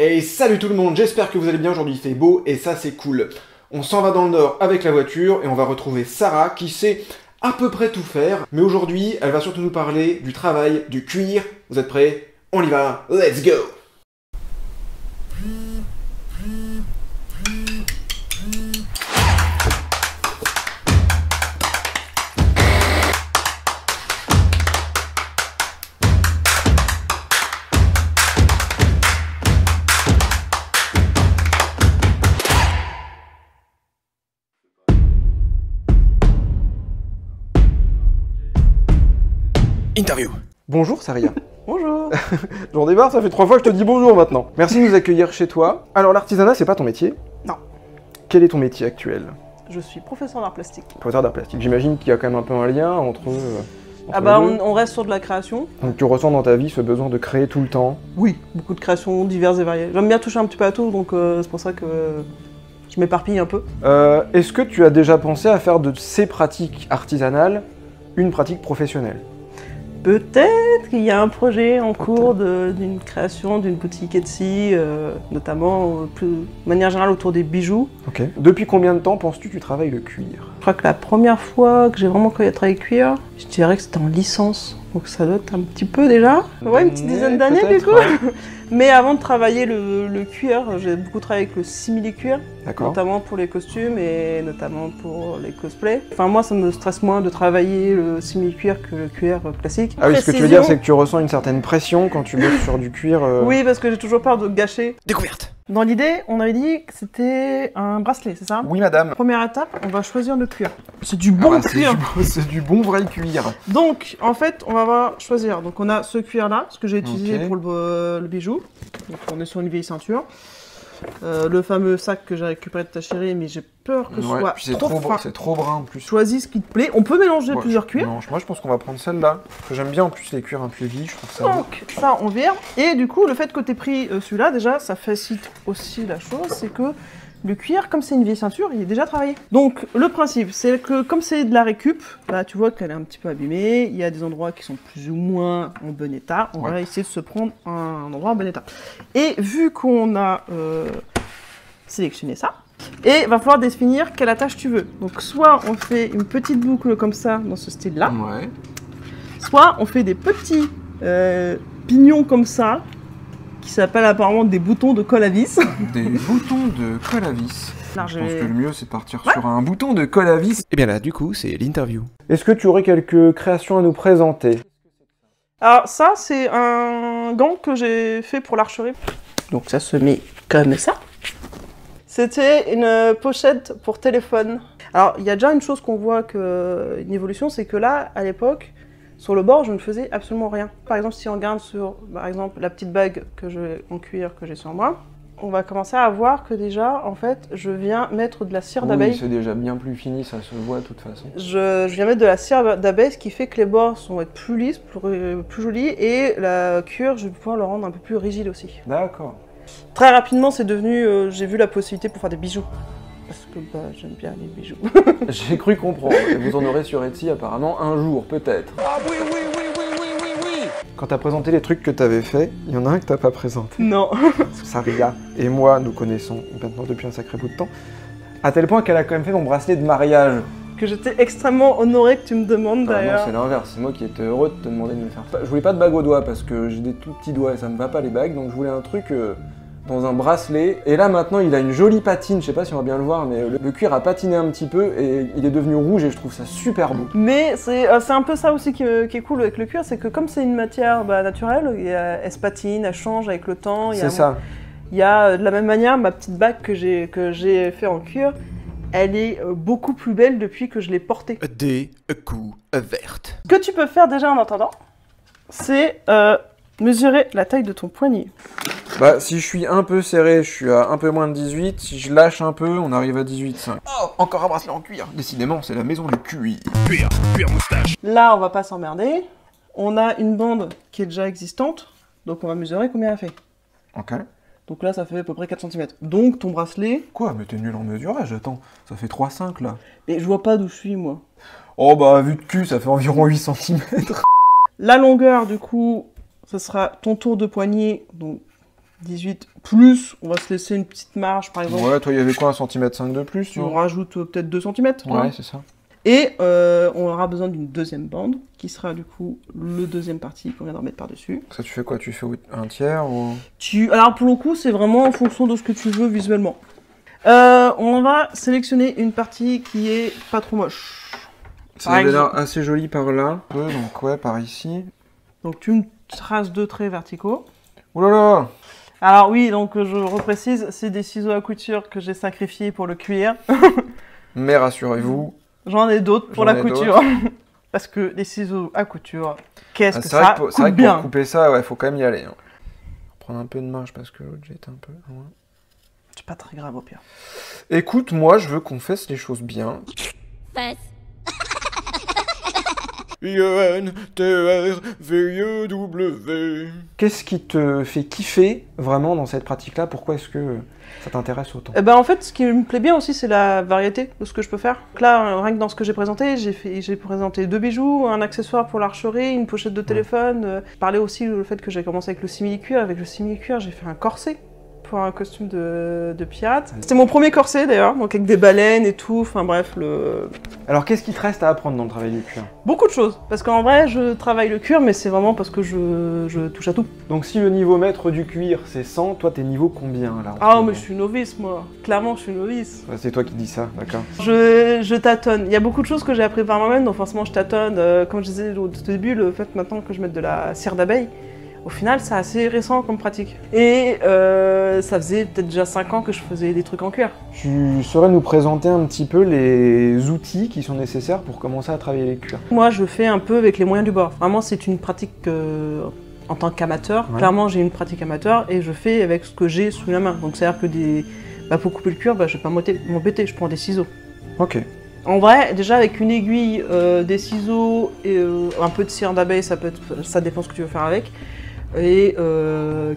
Et salut tout le monde, j'espère que vous allez bien, aujourd'hui il fait beau et ça c'est cool. On s'en va dans le nord avec la voiture et on va retrouver Sarah qui sait à peu près tout faire. Mais aujourd'hui, elle va surtout nous parler du travail, du cuir. Vous êtes prêts? On y va, let's go! Interview. Bonjour Saria. Bonjour. J'en démarre, ça fait 3 fois que je te dis bonjour maintenant. Merci de nous accueillir chez toi. Alors l'artisanat, c'est pas ton métier? Non. Quel est ton métier actuel? Je suis professeur d'art plastique. Professeur d'art plastique. J'imagine qu'il y a quand même un peu un lien entre Ah bah on reste sur de la création. Donc tu ressens dans ta vie ce besoin de créer tout le temps? Oui, beaucoup de créations diverses et variées. J'aime bien toucher un petit peu à tout, donc c'est pour ça que je m'éparpille un peu. Est-ce que tu as déjà pensé à faire de ces pratiques artisanales une pratique professionnelle? Peut-être qu'il y a un projet en cours d'une création d'une boutique Etsy, notamment de manière générale autour des bijoux. Ok. Depuis combien de temps penses-tu que tu travailles le cuir? Je crois que la première fois que j'ai vraiment travaillé le cuir, je dirais que c'était en licence. Donc ça doit être un petit peu déjà. Ouais, une petite dizaine d'années du coup. Ouais. Mais avant de travailler le cuir, j'ai beaucoup travaillé avec le simili-cuir, notamment pour les costumes et notamment pour les cosplays. Enfin moi ça me stresse moins de travailler le simili-cuir que le cuir classique. Ah oui, ce que tu veux dire c'est que tu ressens une certaine pression quand tu bosses sur du cuir. Oui, parce que j'ai toujours peur de gâcher. Découverte. Dans l'idée, on avait dit que c'était un bracelet, c'est ça? Oui madame. Première étape, on va choisir le cuir. C'est du bon cuir. C'est du bon vrai cuir. Donc, en fait, on va choisir. Donc, on a ce cuir-là, ce que j'ai utilisé pour le bijou. Donc, on est sur une vieille ceinture. Le fameux sac que j'ai récupéré de ta chérie, mais j'ai peur que ce soit trop fin. C'est trop brun en plus. Choisis ce qui te plaît. On peut mélanger plusieurs cuirs. Non, moi je pense qu'on va prendre celle-là. J'aime bien en plus les cuirs un peu vifs, je trouve ça. Donc, ça, on vire. Et du coup, le fait que tu aies pris celui-là, déjà, ça facilite aussi la chose. C'est que le cuir, comme c'est une vieille ceinture, il est déjà travaillé. Donc, le principe, c'est que comme c'est de la récup, là, tu vois qu'elle est un petit peu abîmée. Il y a des endroits qui sont plus ou moins en bon état. On va essayer de se prendre un endroit en bon état. Et vu qu'on a sélectionné ça, et va falloir définir quelle attache tu veux. Donc, soit on fait une petite boucle comme ça, dans ce style-là. Ouais. Soit on fait des petits pignons comme ça, qui s'appellent apparemment des boutons de colle à vis. Des boutons de colle à vis. Non, je pense que le mieux c'est de partir sur un bouton de colle à vis. Et bien là, du coup, c'est l'interview. Est-ce que tu aurais quelques créations à nous présenter? Alors ça, c'est un gant que j'ai fait pour l'archerie. Donc ça se met comme ça. C'était une pochette pour téléphone. Alors, il y a déjà une chose qu'on voit, une évolution, c'est que là, à l'époque, sur le bord, je ne faisais absolument rien. Par exemple, si on regarde sur, par exemple, la petite bague en cuir que j'ai sur moi, on va commencer à voir que déjà, en fait, je viens mettre de la cire d'abeille. Oui, c'est déjà bien plus fini, ça se voit de toute façon. Je viens mettre de la cire d'abeille, ce qui fait que les bords vont être plus lisses, plus jolis, et la cuir, je vais pouvoir le rendre un peu plus rigide aussi. D'accord. Très rapidement, c'est devenu, j'ai vu la possibilité pour faire des bijoux. Parce que j'aime bien les bijoux. J'ai cru comprendre. Et vous en aurez sur Etsy apparemment un jour, peut-être. Ah oui. Quand t'as présenté les trucs que t'avais fait, il y en a un que t'as pas présenté. Non. Saria et moi, nous connaissons maintenant depuis un sacré bout de temps. À tel point qu'elle a quand même fait mon bracelet de mariage. Que j'étais extrêmement honorée que tu me demandes d'ailleurs. Non, c'est l'inverse. C'est moi qui étais heureux de te demander de me faire ça. Je voulais pas de bague aux doigts parce que j'ai des tout petits doigts et ça me va pas les bagues. Donc je voulais un truc dans un bracelet. Et là maintenant il a une jolie patine, je sais pas si on va bien le voir, mais le cuir a patiné un petit peu et il est devenu rouge et je trouve ça super beau. Mais c'est un peu ça aussi qui est cool avec le cuir, c'est que comme c'est une matière naturelle, elle se patine, elle change avec le temps. C'est ça. Il y a de la même manière ma petite bague que j'ai fait en cuir, elle est beaucoup plus belle depuis que je l'ai portée. Des coups vertes. Ce que tu peux faire déjà en attendant, c'est mesurer la taille de ton poignet. Bah, si je suis un peu serré, je suis à un peu moins de 18. Si je lâche un peu, on arrive à 18,5. Oh, encore un bracelet en cuir. Décidément, c'est la maison du cuir. Cuir moustache. Là, on va pas s'emmerder. On a une bande qui est déjà existante. Donc, on va mesurer combien elle fait. Ok. Donc là, ça fait à peu près 4 cm. Donc, ton bracelet... Quoi? Mais t'es nul en mesurage, attends. Ça fait 3,5 là. Mais je vois pas d'où je suis, moi. Oh bah, vu de cul, ça fait environ 8 cm. La longueur, du coup, ce sera ton tour de poignet. Donc, 18 plus, on va se laisser une petite marge par exemple. Ouais, toi, il y avait quoi, 1,5 cm de plus? On rajoute peut-être 2 cm. Ouais, c'est ça. Et on aura besoin d'une deuxième bande, qui sera du coup le deuxième parti qu'on vient de remettre par-dessus. Ça, tu fais quoi? Tu fais un tiers ou... Alors pour le coup, c'est vraiment en fonction de ce que tu veux visuellement. On va sélectionner une partie qui est pas trop moche. Ça avait l'air assez joli par là. Donc ouais, par ici. Donc tu me traces 2 traits verticaux. Ouh là là! Alors oui, donc je reprécise, c'est des ciseaux à couture que j'ai sacrifiés pour le cuir. Mais rassurez-vous... J'en ai d'autres pour la couture. Parce que les ciseaux à couture, qu'est-ce que ça coupe bien. C'est vrai que pour couper ça, ouais, faut quand même y aller. Hein. Prendre un peu de marge parce que l'autre jette un peu loin. C'est pas très grave au pire. Écoute, moi, je veux qu'on fasse les choses bien. I-N-T-R-V-E-W. Qu'est-ce qui te fait kiffer vraiment dans cette pratique-là? Pourquoi est-ce que ça t'intéresse autant? Eh ben en fait, ce qui me plaît bien aussi, c'est la variété de ce que je peux faire. Donc là, rien que dans ce que j'ai présenté, j'ai présenté 2 bijoux, un accessoire pour l'archerie, une pochette de téléphone. Je parlais aussi du fait que j'ai commencé avec le simili-cuir. Avec le simili-cuir, j'ai fait un corset pour un costume de pirate. C'était mon premier corset d'ailleurs, donc avec des baleines et tout, enfin bref, Alors qu'est-ce qui te reste à apprendre dans le travail du cuir? Beaucoup de choses, parce qu'en vrai je travaille le cuir, mais c'est vraiment parce que je touche à tout. Donc si le niveau maître du cuir c'est 100, toi t'es niveau combien là? Ah mais je suis novice moi, clairement je suis novice. Ouais, c'est toi qui dis ça, d'accord. Je tâtonne, il y a beaucoup de choses que j'ai appris par moi-même, donc forcément je tâtonne. Comme je disais au début, le fait maintenant que je mette de la cire d'abeille, au final, c'est assez récent comme pratique. Et ça faisait peut-être déjà 5 ans que je faisais des trucs en cuir. Tu saurais nous présenter un petit peu les outils qui sont nécessaires pour commencer à travailler les cuirs? Moi, je fais un peu avec les moyens du bord. Vraiment, c'est une pratique en tant qu'amateur. Ouais. Clairement, j'ai une pratique amateur et je fais avec ce que j'ai sous la main. Donc, c'est-à-dire que pour couper le cuir, je vais pas m'embêter, je prends des ciseaux. Ok. En vrai, déjà avec une aiguille, des ciseaux et un peu de cire d'abeille, ça dépend ce que tu veux faire avec. Et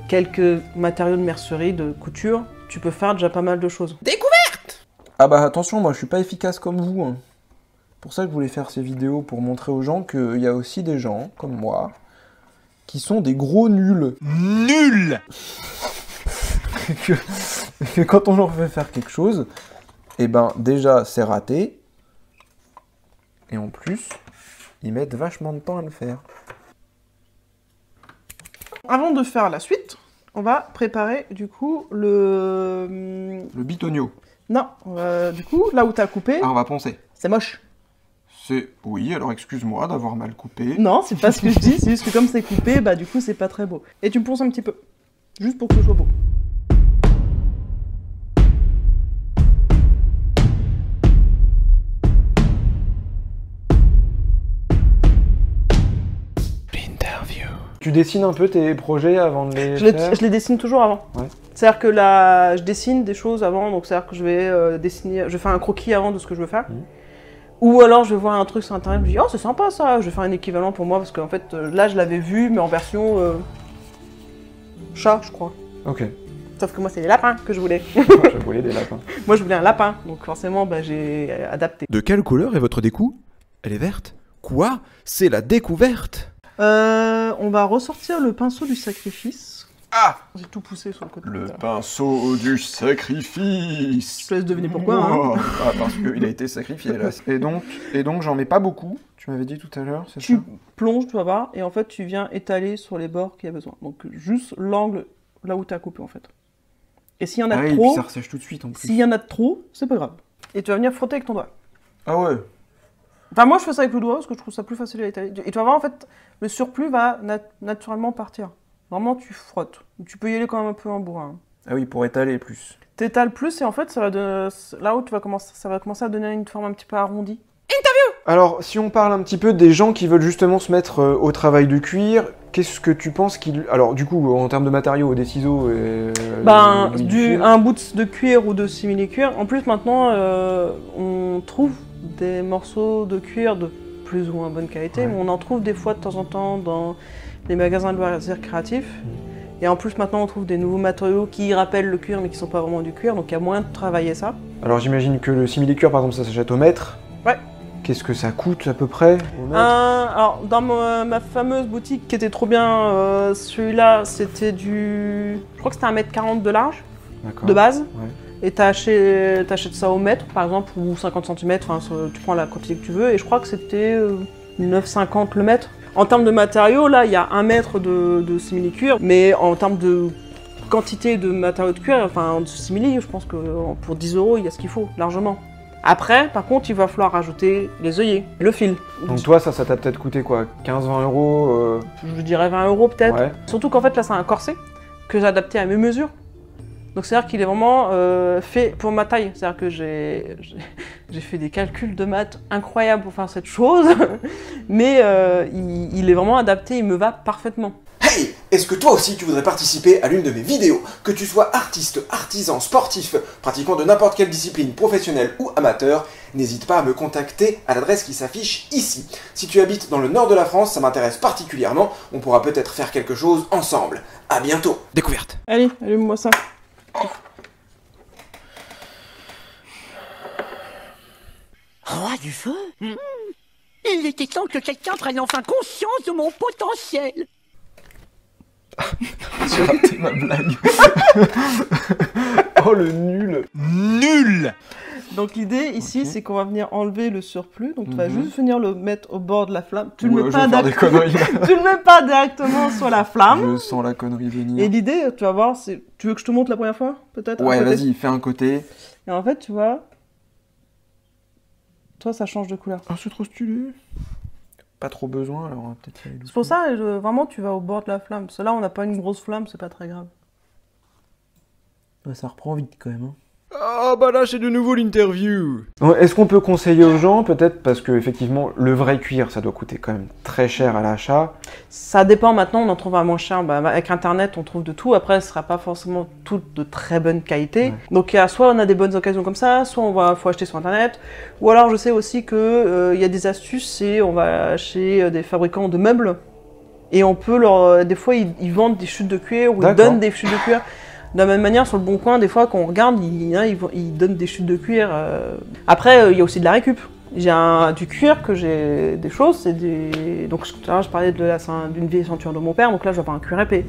quelques matériaux de mercerie, de couture, tu peux faire déjà pas mal de choses. Découverte! Ah bah attention, moi je suis pas efficace comme vous. Hein. Pour ça que je voulais faire ces vidéos, pour montrer aux gens qu'il y a aussi des gens, comme moi, qui sont des gros nuls. Nuls! que quand on leur fait faire quelque chose, et ben déjà c'est raté, et en plus, ils mettent vachement de temps à le faire. Avant de faire la suite, on va préparer du coup le bitonio. Non, du coup, là où t'as coupé... Ah, on va poncer. C'est moche. Oui, alors excuse-moi d'avoir mal coupé. Non, c'est pas ce que je dis, c'est juste que comme c'est coupé, du coup c'est pas très beau. Et tu ponces un petit peu, juste pour que ce soit beau. Tu dessines un peu tes projets avant de les faire? Je les dessine toujours avant. Ouais. C'est-à-dire que là, je dessine des choses avant, donc c'est-à-dire que je vais dessiner, je fais un croquis avant de ce que je veux faire. Ou alors je vais voir un truc sur internet, je me dis oh c'est sympa ça, je vais faire un équivalent pour moi parce qu'en fait là je l'avais vu mais en version chat je crois. Ok. Sauf que moi c'est les lapins que je voulais. Je voulais des lapins. Moi je voulais un lapin, donc forcément j'ai adapté. De quelle couleur est votre découpe? Elle est verte? Quoi? C'est la découverte! On va ressortir le pinceau du sacrifice. Ah! J'ai tout poussé sur le côté. Le pinceau du sacrifice. Je te laisse deviner pourquoi. Hein. Ah, parce qu'il a été sacrifié là. Et donc j'en mets pas beaucoup, tu m'avais dit tout à l'heure, c'est ça? Tu plonges, tu vas voir, et en fait tu viens étaler sur les bords qu'il y a besoin. Donc juste l'angle là où tu as coupé en fait. Et s'il y en a trop... et puis ça ressèche tout de suite en plus. S'il y en a de trop, c'est pas grave. Et tu vas venir frotter avec ton doigt. Ah ouais? Enfin moi je fais ça avec le doigt parce que je trouve ça plus facile à étaler. Et tu vas voir en fait, le surplus va naturellement partir. Vraiment tu frottes. Tu peux y aller quand même un peu en bourrin. Hein. Ah oui, pour étaler plus. T'étales plus et en fait ça va là où ça va commencer à donner une forme un petit peu arrondie. Alors, si on parle un petit peu des gens qui veulent justement se mettre au travail du cuir, qu'est-ce que tu penses qu'ils... Alors, du coup, en termes de matériaux, des ciseaux et... un bout de cuir ou de simili-cuir. En plus, maintenant, on trouve des morceaux de cuir de plus ou moins bonne qualité, mais on en trouve des fois de temps en temps dans les magasins de loisirs créatifs. Et en plus, maintenant, on trouve des nouveaux matériaux qui rappellent le cuir, mais qui sont pas vraiment du cuir, donc il y a moyen de travailler ça. Alors, j'imagine que le simili-cuir, par exemple, ça s'achète au mètre. Ouais. Qu'est-ce que ça coûte à peu près au mètre? Alors, dans ma fameuse boutique qui était trop bien, celui-là, c'était du... Je crois que c'était 1,40 m de large, D'accord. de base. Ouais. Et t'achètes ça au mètre, par exemple, ou 50 cm, enfin, tu prends la quantité que tu veux. Et je crois que c'était 9,50 le mètre. En termes de matériaux, là, il y a 1 mètre de simili-cuir. Mais en termes de quantité de matériaux de cuir, enfin, de simili, je pense que pour 10 €, il y a ce qu'il faut, largement. Après, par contre, il va falloir rajouter les œillets, le fil. Donc toi, ça t'a peut-être coûté quoi, 15-20 €? Je dirais 20 € peut-être. Ouais. Surtout qu'en fait, là, c'est un corset que j'ai adapté à mes mesures. Donc c'est-à-dire qu'il est vraiment fait pour ma taille. C'est-à-dire que j'ai fait des calculs de maths incroyables pour faire cette chose, mais il est vraiment adapté, il me va parfaitement. Hey, est-ce que toi aussi tu voudrais participer à l'une de mes vidéos? Que tu sois artiste, artisan, sportif, pratiquant de n'importe quelle discipline, professionnelle ou amateur, n'hésite pas à me contacter à l'adresse qui s'affiche ici. Si tu habites dans le nord de la France, ça m'intéresse particulièrement, on pourra peut-être faire quelque chose ensemble. À bientôt. Découverte. Allez, allume-moi ça. Roi du feu Il était temps que quelqu'un prenne enfin conscience de mon potentiel. J'ai raté ma blague. Oh le nul. Nul. Donc l'idée ici, Ok. c'est qu'on va venir enlever le surplus. Donc tu vas juste venir le mettre au bord de la flamme. Tu le Ouais, mets je pas vais faire des conneries là. tu le mets pas directement sur la flamme. Je sens la connerie venir. Et l'idée, tu vas voir, c'est... Tu veux que je te montre la première fois, peut-être? Ouais, un côté vas-y, fais un côté. Et en fait, tu vois... Toi, ça change de couleur. Ah, c'est trop stylé. Pas trop besoin, alors on va peut-être y aller C'est pour ça, vraiment, tu vas au bord de la flamme. Parce que là, on n'a pas une grosse flamme, c'est pas très grave. Ouais, ça reprend vite quand même. Hein. Ah bah là c'est de nouveau l'interview. Est-ce qu'on peut conseiller aux gens, peut-être, parce que effectivement le vrai cuir, ça doit coûter quand même très cher à l'achat. Ça dépend maintenant, on en trouve à moins cher. Bah, avec Internet, on trouve de tout. Après, ce sera pas forcément tout de très bonne qualité. Ouais. Donc, soit on a des bonnes occasions comme ça, soit faut acheter sur Internet. Ou alors, je sais aussi que y a des astuces, c'est on va chez des fabricants de meubles et on peut leur... Des fois, ils vendent des chutes de cuir ou ils D'accord. donnent des chutes de cuir. De la même manière, sur le Bon Coin, des fois, quand on regarde, ils donnent des chutes de cuir. Après, il y a aussi de la récup. J'ai du cuir que j'ai des choses, c'est des... Donc là, je parlais d'une vieille ceinture de mon père, donc là, je vais avoir un cuir épais.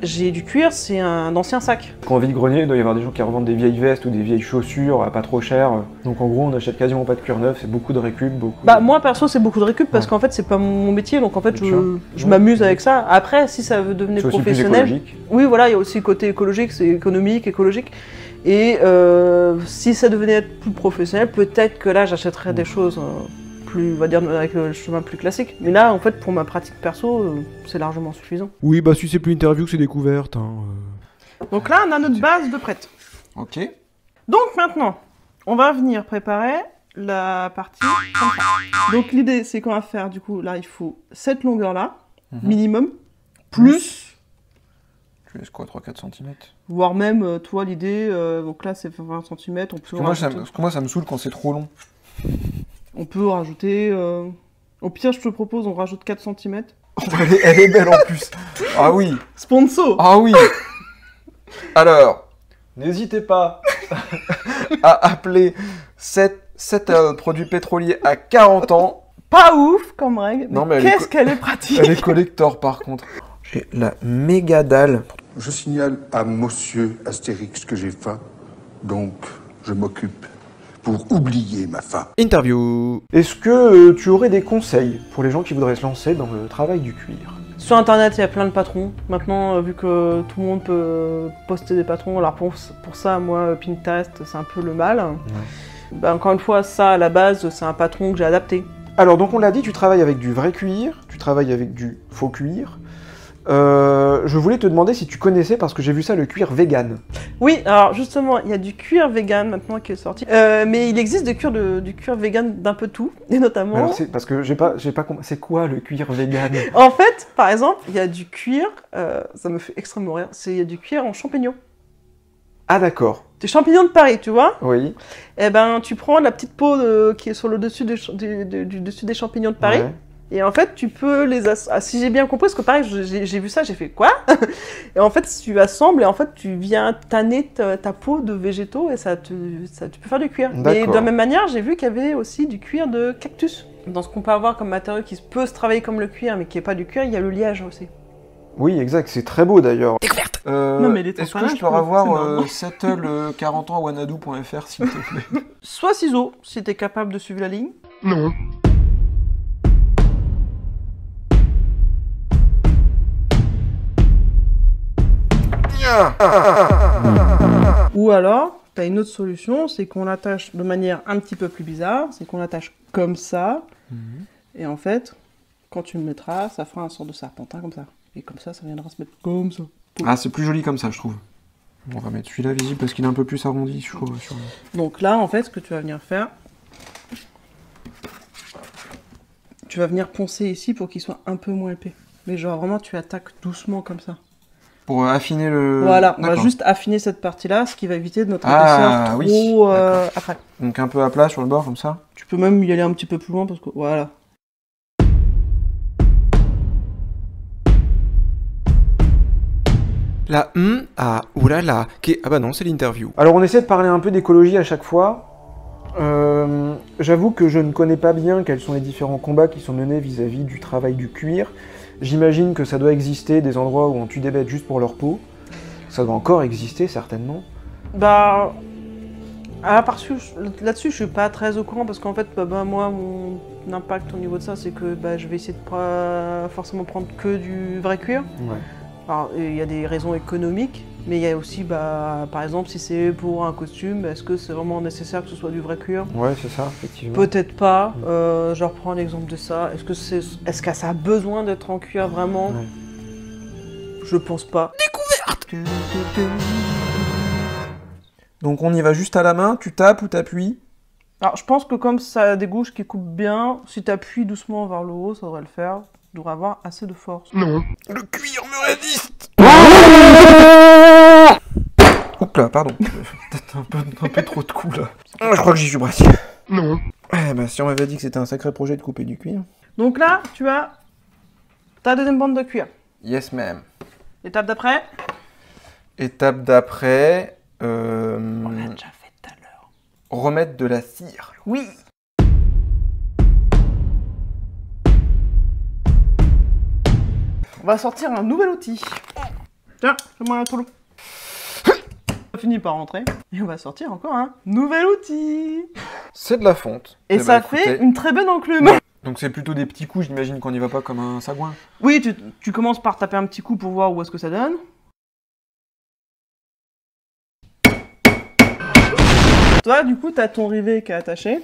J'ai du cuir, c'est un ancien sac. Quand on vit de grenier, il doit y avoir des gens qui revendent des vieilles vestes ou des vieilles chaussures à pas trop cher. Donc en gros, on achète quasiment pas de cuir neuf, c'est beaucoup de récup, beaucoup... Bah moi perso c'est beaucoup de récup parce Ouais. qu'en fait c'est pas mon métier, donc en fait Bien sûr. je m'amuse avec ça. Après si ça veut devenir C'est aussi plus professionnel, écologique. oui voilà, il y a aussi le côté écologique, c'est économique, écologique. Et si ça devenait être plus professionnel, peut-être que là j'achèterais des choses plus, on va dire, avec le chemin plus classique. Mais là en fait pour ma pratique perso, c'est largement suffisant. Oui bah si c'est plus interview que c'est découverte. Hein, Donc là on a notre base de prête. Ok. Donc maintenant, on va venir préparer la partie comme ça. Donc l'idée c'est qu'on va faire du coup, là il faut cette longueur là, minimum, plus, Tu laisses quoi, 3-4 cm? voire même, toi l'idée, donc là c'est 20 cm, Parce que moi ça me saoule quand c'est trop long. on peut rajouter, au pire je te propose on rajoute 4 cm. Elle est belle en plus. Ah oui. Sponsor. Ah oui. Alors, n'hésitez pas à appeler cet produit pétrolier à 40 ans. Pas ouf comme règle, mais, Non, mais qu'est-ce qu'elle est pratique. Elle est collector par contre. J'ai la méga dalle. Je signale à monsieur Astérix que j'ai faim, donc je m'occupe pour oublier ma faim. Interview. Est-ce que tu aurais des conseils pour les gens qui voudraient se lancer dans le travail du cuir? Sur internet, il y a plein de patrons. Maintenant, vu que tout le monde peut poster des patrons, alors pour ça, moi, Pinterest, c'est un peu le mal. Bah, encore une fois, ça, à la base, c'est un patron que j'ai adapté. Alors, donc on l'a dit, tu travailles avec du vrai cuir, tu travailles avec du faux cuir. Je voulais te demander si tu connaissais, parce que j'ai vu ça, le cuir vegan. Oui, alors justement, il y a du cuir vegan maintenant qui est sorti. Mais il existe du cuir vegan d'un peu tout, et notamment... Alors, c'est parce que j'ai pas compris. C'est quoi le cuir vegan? En fait, par exemple, il y a du cuir, ça me fait extrêmement rire, il y a du cuir en champignons. Ah d'accord. Des champignons de Paris, tu vois? Oui. Eh ben, tu prends la petite peau qui est sur le dessus du dessus des champignons de Paris, Ouais. Et en fait, tu peux les si j'ai bien compris, parce que pareil, j'ai vu ça, j'ai fait quoi? Et en fait, tu assembles et en fait, tu viens tanner ta peau de végétaux et tu peux faire du cuir. Mais de la même manière, j'ai vu qu'il y avait aussi du cuir de cactus. Dans ce qu'on peut avoir comme matériau qui peut se travailler comme le cuir, mais qui n'est pas du cuir, il y a le liège aussi. Oui, exact, c'est très beau d'ailleurs. Découverte. Non, mais est-ce que je peux avoir settle 40 ans wanadoo.fr s'il te plaît? Soit ciseaux, si t'es capable de suivre la ligne. Non. Ou alors, t'as une autre solution, c'est qu'on l'attache de manière un petit peu plus bizarre, c'est qu'on l'attache comme ça, et en fait, quand tu le mettras, ça fera un sort de serpentin comme ça. Et comme ça viendra se mettre comme ça. Ah, c'est plus joli comme ça, je trouve. On va mettre celui-là visible parce qu'il est un peu plus arrondi, je trouve. Donc là, en fait, ce que tu vas venir faire, tu vas venir poncer ici pour qu'il soit un peu moins épais. Mais genre vraiment, tu attaques doucement comme ça. Pour affiner le... Voilà, on va juste affiner cette partie-là, ce qui va éviter de notre épaisseur trop après. Donc un peu à plat sur le bord, comme ça. Tu peux même y aller un petit peu plus loin, parce que voilà. La oulala, ah bah non, c'est l'interview. Alors on essaie de parler un peu d'écologie à chaque fois. J'avoue que je ne connais pas bien quels sont les différents combats qui sont menés vis-à-vis du travail du cuir. J'imagine que ça doit exister des endroits où on tue des bêtes juste pour leur peau. Ça doit encore exister, certainement. Bah... là-dessus, je suis pas très au courant, parce qu'en fait, moi, mon impact au niveau de ça, c'est que je vais essayer de pas forcément prendre que du vrai cuir. Ouais. Alors, il y a des raisons économiques, mais il y a aussi, par exemple, si c'est pour un costume, est-ce que c'est vraiment nécessaire que ce soit du vrai cuir? Ouais, c'est ça, effectivement. Peut-être pas. Je reprends l'exemple de ça. Est-ce que ça a besoin d'être en cuir vraiment? Ouais. Je pense pas. Découverte. Donc on y va juste à la main, tu tapes ou t'appuies? Alors, je pense que comme ça a des gouges qui coupent bien, si tu appuies doucement vers le haut, ça devrait le faire. Tu devrais avoir assez de force. Non. Le cuir me résiste. Oups là, pardon. Peut-être un peu trop de coups là. Je crois que j'y suis presque. Non. Eh ben, si on m'avait dit que c'était un sacré projet de couper du cuir. Donc là, tu as ta deuxième bande de cuir. Yes, ma'am. L'étape d'après? Étape d'après... On l'a déjà fait tout à l'heure. Remettre de la cire. Oui. On va sortir un nouvel outil. Tiens, fais-moi un tolo. On finit par rentrer. Et on va sortir encore un nouvel outil. C'est de la fonte. Et Eh ça ben, fait écoutez. une très bonne enclume. Donc c'est plutôt des petits coups, j'imagine qu'on n'y va pas comme un sagouin. Oui, tu commences par taper un petit coup pour voir où est-ce que ça donne. Toi, du coup, t'as ton rivet qui est attaché.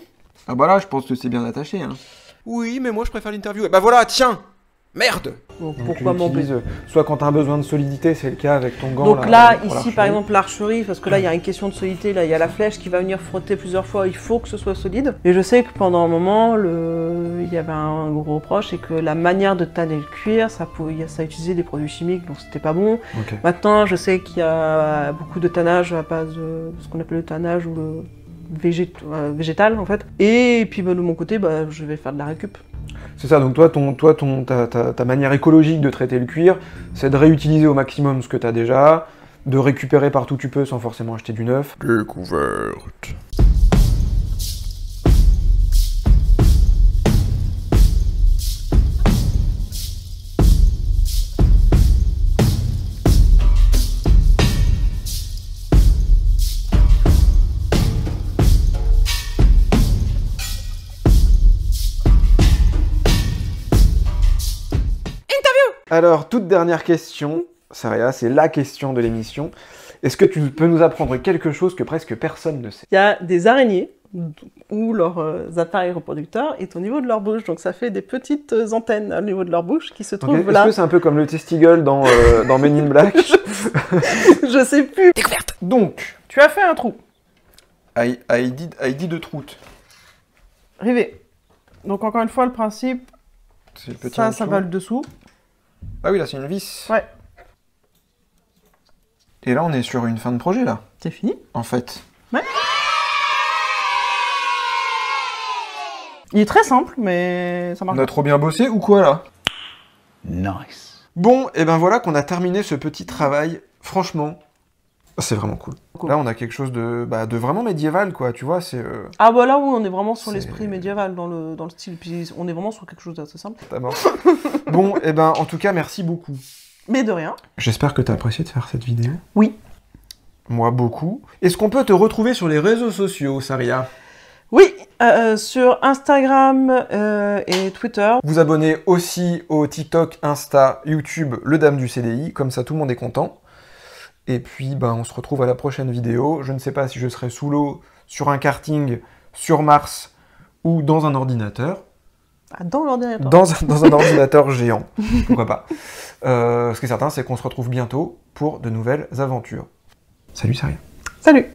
Ah bah là, je pense que c'est bien attaché. Hein. Oui, mais moi je préfère l'interview. Bah voilà, tiens. Merde. Donc, Donc, pourquoi tu m'embêter? l'utilises, soit quand t'as besoin de solidité, c'est le cas avec ton gant. Donc là, pour ici l'archerie. par exemple l'archerie, parce que là il y a une question de solidité, là il y a la flèche qui va venir frotter plusieurs fois, il faut que ce soit solide. Et je sais que pendant un moment, il y avait un gros reproche, c'est que la manière de tanner le cuir, ça utilisait des produits chimiques, donc c'était pas bon. Ok. Maintenant, je sais qu'il y a beaucoup de tannage à base de ce qu'on appelle le tannage ou le végétal en fait. Et puis de mon côté, je vais faire de la récup. C'est ça, donc toi, ta manière écologique de traiter le cuir, c'est de réutiliser au maximum ce que t'as déjà, de récupérer partout où tu peux sans forcément acheter du neuf. Découverte. Alors, toute dernière question, Saria, c'est la question de l'émission. Est-ce que tu peux nous apprendre quelque chose que presque personne ne sait? Il y a des araignées où leurs appareils reproducteurs est au niveau de leur bouche, donc ça fait des petites antennes au niveau de leur bouche qui se trouvent Est-ce là. que c'est un peu comme le testigle dans Men in Black? Je sais plus. Découverte. Donc, Tu as fait un trou. I did the truth. Rivet. Donc encore une fois, le principe, C'est le petit en ça dessous. va le dessous. Ah oui, là c'est une vis. Ouais. Et là on est sur une fin de projet là, C'est fini. en fait. Ouais. Il est très simple, mais ça marche. On a trop bien bossé ou quoi là? Nice. Bon, et ben voilà qu'on a terminé ce petit travail. Franchement, c'est vraiment cool. Cool. Là, on a quelque chose de vraiment médiéval, quoi. Tu vois, c'est... Ah bah là, oui, on est vraiment sur C'est- l'esprit médiéval dans le style. Puis on est vraiment sur quelque chose d'assez simple. ta mort. Bon, et ben en tout cas, merci beaucoup. Mais de rien. J'espère que t'as apprécié de faire cette vidéo. Oui. Moi, beaucoup. Est-ce qu'on peut te retrouver sur les réseaux sociaux, Saria? Oui, sur Instagram et Twitter. Vous abonnez aussi au TikTok, Insta, YouTube, le Dame du CDI, comme ça tout le monde est content. Et puis, ben, on se retrouve à la prochaine vidéo. Je ne sais pas si je serai sous l'eau, sur un karting, sur Mars ou dans un ordinateur. Ah, dans l'ordinateur. Dans un ordinateur géant, pourquoi pas. Ce qui est certain, c'est qu'on se retrouve bientôt pour de nouvelles aventures. Salut Saria. Salut.